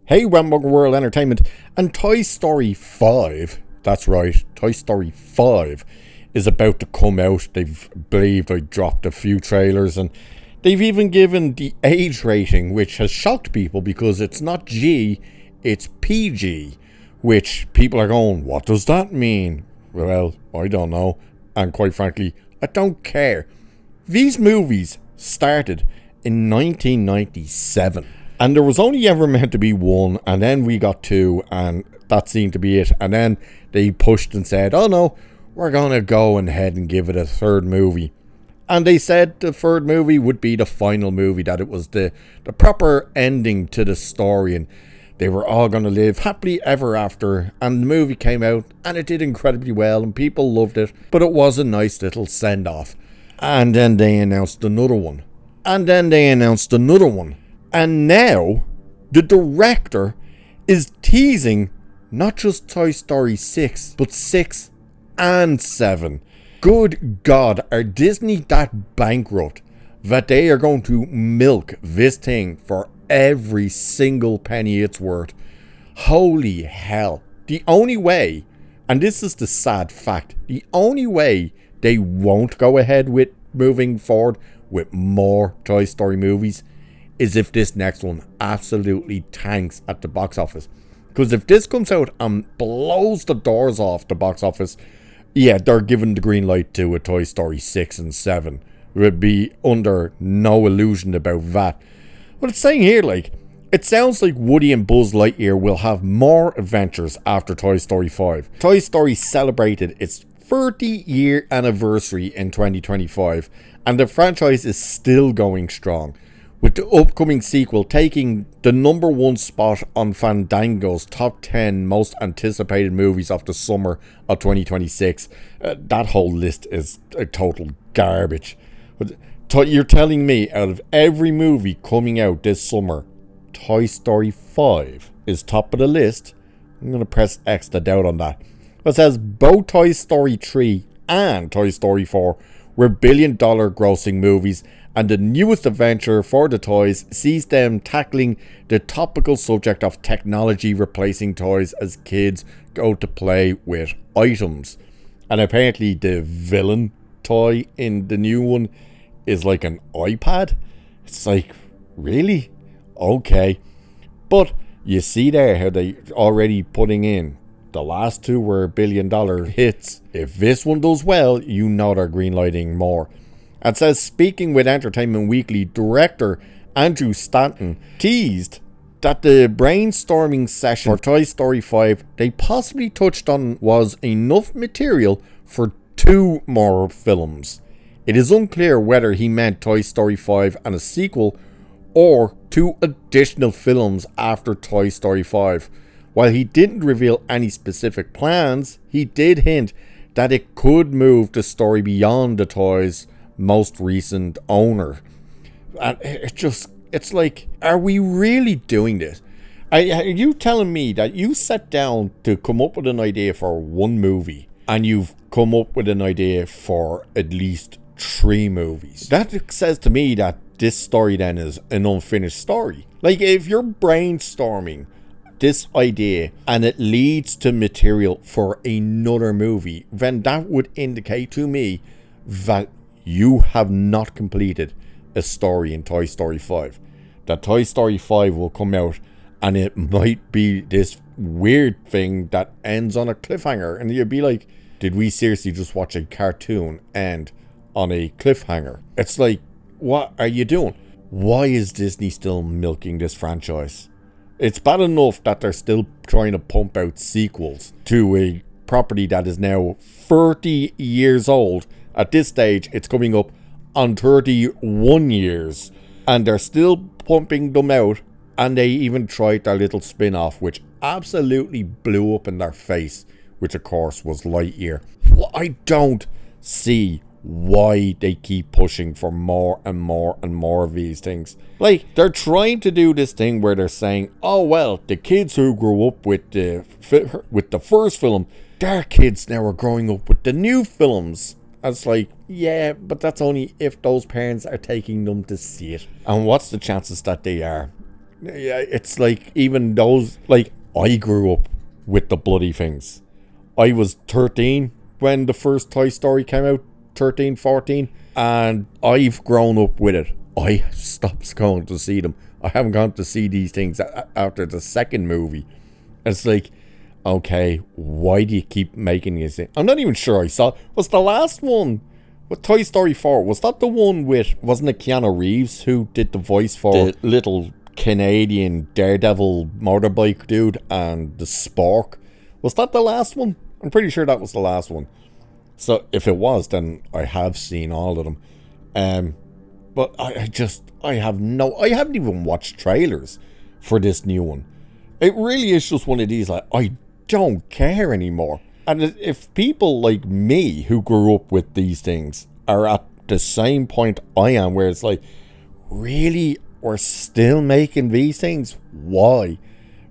Hey, Rambo World Entertainment, and Toy Story 5, that's right, Toy Story 5 is about to come out. They've believed I dropped a few trailers, and they've even given the age rating, which has shocked people because it's not G, it's PG, which people are going, what does that mean? Well, I don't know, and quite frankly, I don't care. These movies started in 1997. And there was only ever meant to be one, and then we got two, and that seemed to be it. And then they pushed and said, oh no, we're going to go ahead and give it a third movie. And they said the third movie would be the final movie, that it was the proper ending to the story, and they were all going to live happily ever after. And the movie came out, and it did incredibly well, and people loved it, but it was a nice little send-off. And then they announced another one. And then they announced another one. And now, the director is teasing not just Toy Story 6, but 6 and 7. Good God, are Disney that bankrupt that they are going to milk this thing for every single penny it's worth? Holy hell. The only way, and this is the sad fact, the only way they won't go ahead with moving forward with more Toy Story movies is if this next one absolutely tanks at the box office. Because if this comes out and blows the doors off the box office, yeah, they're giving the green light to a Toy Story 6 and 7. Would be under no illusion about that. But it's saying here, like, it sounds like Woody and Buzz Lightyear will have more adventures after Toy Story 5. Toy Story celebrated its 30-year anniversary in 2025, and the franchise is still going strong, with the upcoming sequel taking the number one spot on Fandango's top 10 most anticipated movies of the summer of 2026. That whole list is a total garbage. You're telling me out of every movie coming out this summer, Toy Story 5 is top of the list? I'm going to press X to doubt on that. It says both Toy Story 3 and Toy Story 4 were billion-dollar grossing movies, and the newest adventure for the toys sees them tackling the topical subject of technology replacing toys as kids go to play with items. And apparently the villain toy in the new one is like an iPad. It's like, really? Okay. But you see there how they already putting in the last two were billion-dollar hits. If this one does well, you know they're greenlighting more. It says, speaking with Entertainment Weekly, director Andrew Stanton teased that the brainstorming session for Toy Story 5 they possibly touched on was enough material for 2 more films. It is unclear whether he meant Toy Story 5 and a sequel, or 2 additional films after Toy Story 5. While he didn't reveal any specific plans, he did hint that it could move the story beyond the toys' most recent owner. And it's like, are we really doing this? Are you telling me that you sat down to come up with an idea for one movie and you've come up with an idea for at least 3 movies? That says to me that this story then is an unfinished story. Like, if you're brainstorming this idea and it leads to material for another movie, then that would indicate to me that you have not completed a story in Toy Story 5. That Toy Story 5 will come out and it might be this weird thing that ends on a cliffhanger, and you'd be like, did we seriously just watch a cartoon end on a cliffhanger? It's like, what are you doing? Why is Disney still milking this franchise? It's bad enough that they're still trying to pump out sequels to a property that is now 30 years old. At this stage, it's coming up on 31 years. And they're still pumping them out. And they even tried their little spin-off, which absolutely blew up in their face, which of course was Lightyear. I don't see why they keep pushing for more and more and more of these things. Like, they're trying to do this thing where they're saying, oh well, the kids who grew up with the first film, their kids now are growing up with the new films. It's like, yeah, but that's only if those parents are taking them to see it. And what's the chances that they are? Yeah, it's like even those, like, I grew up with the bloody things. I was 13 when the first Toy Story came out, 13, 14, and I've grown up with it. I stopped going to see them. I haven't gone to see these things after the second movie. It's like, okay, why do you keep making these things? I'm not even sure I saw. Was the last one with Toy Story 4? Was that the one with, wasn't it Keanu Reeves who did the voice for the little Canadian Daredevil motorbike dude and the Spork? Was that the last one? I'm pretty sure that was the last one. So if it was, then I have seen all of them. But I haven't even watched trailers for this new one. It really is just one of these, like, I don't care anymore. And if people like me who grew up with these things are at the same point I am, where it's like, really, we're still making these things? Why?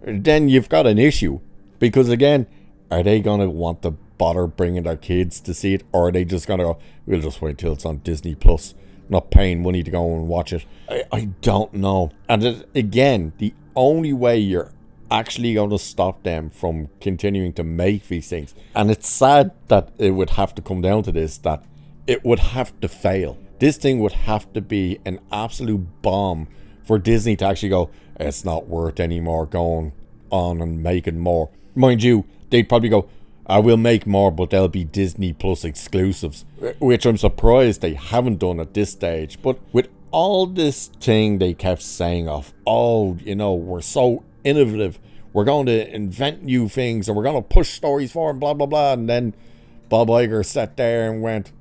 Then you've got an issue. Because again, are they going to want to bother bringing their kids to see it? Or are they just going to go, we'll just wait till it's on Disney Plus, not paying money to go and watch it? I don't know. And again, the only way you're actually going to stop them from continuing to make these things, and it's sad that it would have to come down to this, that it would have to fail. This thing would have to be an absolute bomb for Disney to actually go, it's not worth anymore going on and making more. Mind you, they'd probably go, I will make more, but they'll be Disney Plus exclusives, which I'm surprised they haven't done at this stage. But with all this thing they kept saying of, oh, you know, we're so innovative, we're going to invent new things, and we're going to push stories forward, blah, blah, blah. And then Bob Iger sat there and went,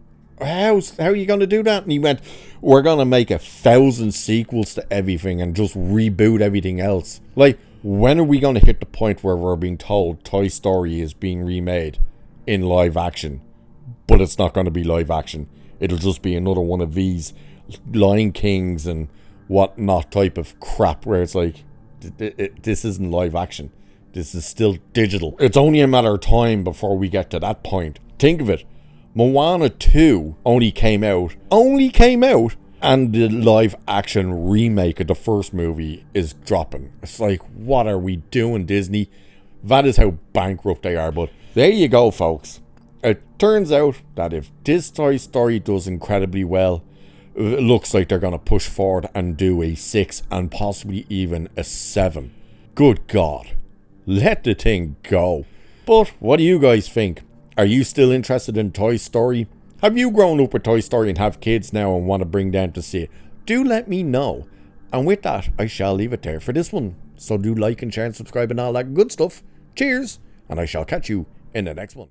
how are you going to do that? And he went, we're going to make 1,000 sequels to everything and just reboot everything else. Like, when are we going to hit the point where we're being told Toy Story is being remade in live action, but it's not going to be live action? It'll just be another one of these Lion Kings and whatnot type of crap where it's like, this isn't live action. This is still digital. It's only a matter of time before we get to that point. Think of it. Moana 2 only came out, and the live action remake of the first movie is dropping. It's like, what are we doing, Disney? That is how bankrupt they are. But there you go, folks. It turns out that if this Toy Story does incredibly well, it looks like they're going to push forward and do a 6 and possibly even a 7. Good God. Let the thing go. But what do you guys think? Are you still interested in Toy Story? Have you grown up with Toy Story and have kids now and want to bring them to see it? Do let me know. And with that, I shall leave it there for this one. So do like and share and subscribe and all that good stuff. Cheers, and I shall catch you in the next one.